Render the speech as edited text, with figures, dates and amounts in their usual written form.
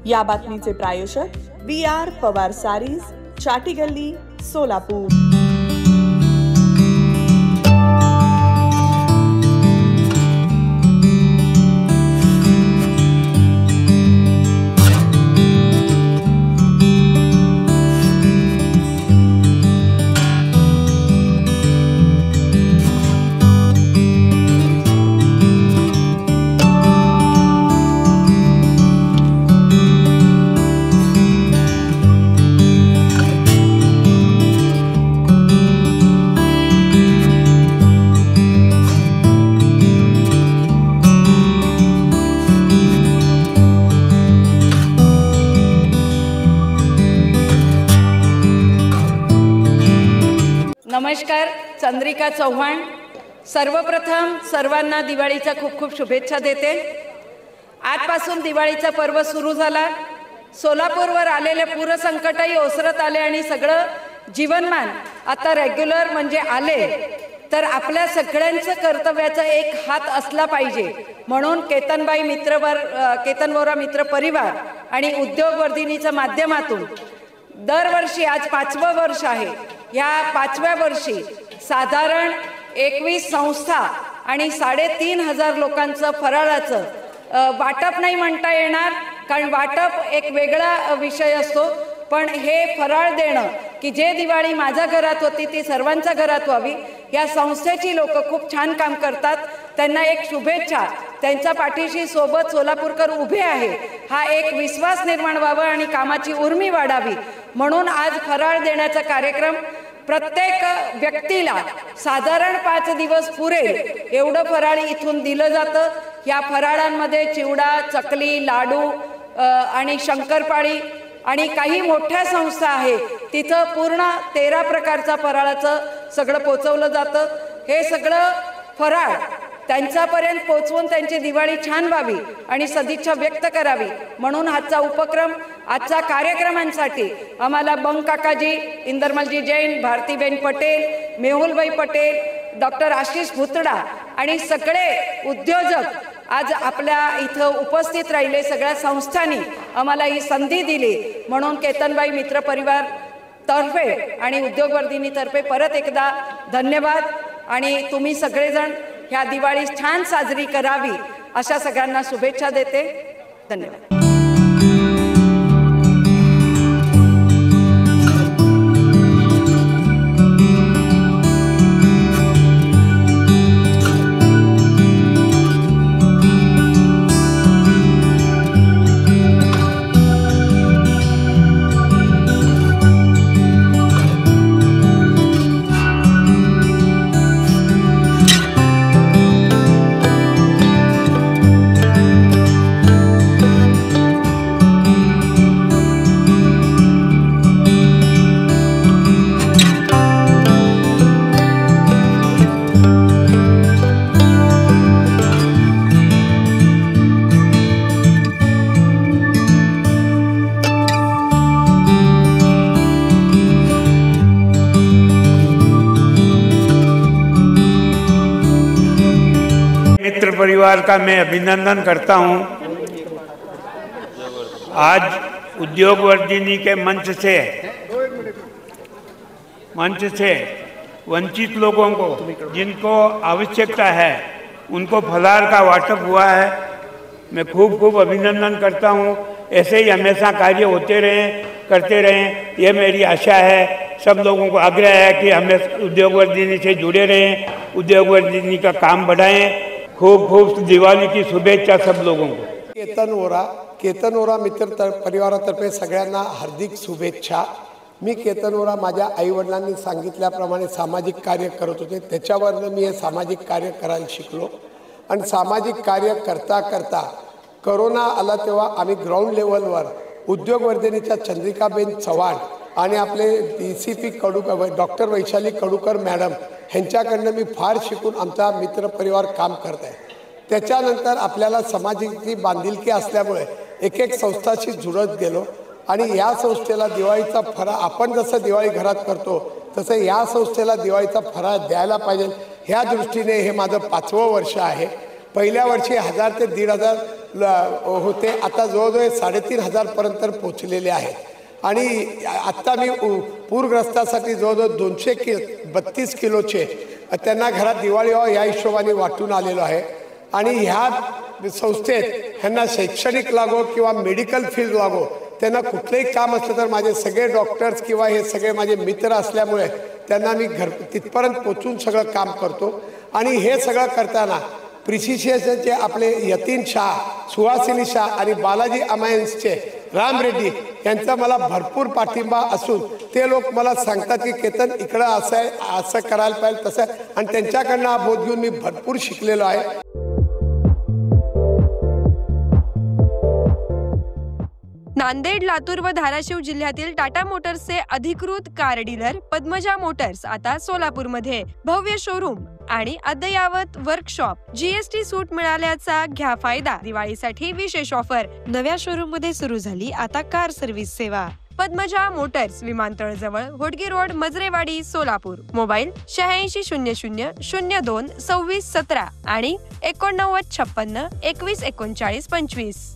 या बातमीचे प्रायोजक VR Pawar sarees, चाटी गल्ली, सोलापूर। नमस्कार, चंद्रिका चव्हाण। सर्वप्रथम सर्वांना दिवाळीच्या खूप खूप शुभेच्छा देते। आजपासून दिवाळीचा पर्व सुरू झाला। सोलापूरवर आलेले पूरसंकटही ओसरत आले आणि सगळं जीवनमान आता रेग्युलर म्हणजे आले, तर आपल्या सगळ्यांचं कर्तव्याचा एक हात असला पाहिजे। म्हणून केतन वोरा मित्र परिवार आणि उद्योगवर्धिनीच्या माध्यमातून दरवर्षी, आज 5वं वर्ष आहे, या 5व्या वर्षी साधारण 21 संस्था आणि 3,500 लोकांचं फराळाचं वाटप नाही म्हणता येणार, कारण वाटप एक वेगळा विषय असतो, पण हे फराळ देणं की जे दिवाळी माझ्या घरात होती ती सर्वांच्या घरात व्हावी, या संस्थेची लोक खूप छान काम करतात। त्यांना एक शुभेच्छा। त्यांच्या पाठीशी सोबत सोलापूरकर उभे आहे, हा एक विश्वास निर्माण व्हावा आणि कामाची उर्मी वाढावी म्हणून आज फराळ देण्याचा कार्यक्रम प्रत्येक व्यक्तीला साधारण 5 दिवस पुरेल एवढं फराळ इथून दिलं जातं। या फराळांमध्ये चिवडा, चकली, लाडू आणि शंकरपाळी आणि काही मोठ्या संस्था आहे तिथं पूर्ण 13 प्रकारचा फराळाचं सगळं पोचवलं जातं। हे सगळं फराळ त्यांच्यापर्यंत पोचवून त्यांची दिवाळी छान व्हावी आणि सदिच्छा व्यक्त करावी म्हणून आजचा उपक्रम, आजच्या कार्यक्रमांसाठी आम्हाला बंकाकाजी, इंदरमलजी जैन, भारतीबेन पटेल, मेहुलभाई पटेल, डॉक्टर आशिष भुतडा आणि सगळे उद्योजक आज आपल्या इथं उपस्थित राहिले। सगळ्या संस्थांनी आम्हाला ही संधी दिली म्हणून केतनबाई मित्र परिवार तर्फे आणि उद्योगवर्धिनीतर्फे परत एकदा धन्यवाद। आणि तुम्ही सगळेजण ह्या दिवाळी छान साजरी करावी अशा सगळ्यांना शुभेच्छा देते। धन्यवाद। मित्र परिवार का मैं अभिनंदन करता हूं। आज उद्योगवर्धिनी के मंच से वंचित लोगों को, जिनको आवश्यकता है, उनको फलार का वाटप हुआ है। मैं खूब खूब अभिनंदन करता हूं। ऐसे ही हमेशा कार्य होते रहें, करते रहें, ये मेरी आशा है। सब लोगों को आग्रह है कि हमें उद्योगवर्धिनी से जुड़े रहें, उद्योगवर्धिनी का काम बढ़ाएं। खूब खूब दिवाळी की शुभेच्छा सब लोगों को। केतन वोरा मित्र परिवारातर्फे सगळ्यांना हार्दिक शुभेच्छा। मी केतन वोरा माझ्या आईवडिलांनी सांगितल्याप्रमाणे सामाजिक कार्य करत होते, त्याच्यावरनं मी हे सामाजिक कार्य करायला शिकलो आणि सामाजिक कार्य करता करता कोरोना आला तेव्हा आम्ही ग्राउंड लेवलवर उद्योगवर्धिनीच्या चंद्रिकाबेन चव्हाण आणि आपले DCP Kadukar doctor Vaishali Kadukar madam ह्यांच्याकडनं मी फार शिकून आमचा मित्र परिवार काम करत आहे। त्याच्यानंतर आपल्याला समाजाची बांधिलकी असल्यामुळे एक एक संस्थाशी जुळत गेलो आणि या संस्थेला दिवाळीचा फराळ आपण जसं दिवाळी घरात करतो तसं या संस्थेला दिवाळीचा फराळ द्यायला पाहिजे। ह्या दृष्टीने हे माझं 5वं वर्ष आहे। पहिल्या वर्षी 1000 ते 1500 होते, आता जवळजवळ 3,500 पर्यंत पोहोचलेले आहेत. आणि आत्ता मी पूरग्रस्तासाठी जवळजवळ 232 किलोचे त्यांना घरात दिवाळी व्हावं या हिशोबाने वाटून आलेलो आहे. आणि ह्या संस्थेत ह्यांना शैक्षणिक लागो किंवा मेडिकल फील्ड लागो, त्यांना कुठलंही काम असलं तर माझे सगळे डॉक्टर्स किंवा हे सगळे माझे मित्र असल्यामुळे त्यांना मी तिथपर्यंत पोचून सगळं काम करतो. आणि हे सगळं करताना प्रिसिशियसचे आपले यतीन शाह, सुहासिनी शाह आणि बालाजी अमायन्सचे राम रेड्डी यांचा मला भरपूर पाठिंबा असून ते लोक मला सांगतात की केतन इकडं असं आहे, असं करायला पाहिजे तसं, आणि त्यांच्याकडनं हा बोध घेऊन मी भरपूर शिकलेलो आहे. नांदेड, लातूर व धाराशिव जिल्ह्यातील टाटा मोटर्सचे अधिकृत कार डीलर पद्मजा मोटर्स आता सोलापूरमध्ये. भव्य शोरूम आणि अद्ययावत वर्कशॉप, जीएसटी सूट मिळाल्याचा घ्या फायदा. दिवाळीसाठी विशेष ऑफर. नव्या शोरूम मध्ये सुरू झाली आता कार सर्व्हिस सेवा. पद्मजा मोटर्स, विमानतळ जवळ, होडगी रोड, मजरेवाडी, सोलापूर. मोबाईल 8600 02 26 17 आणि 89 56 21 39 25.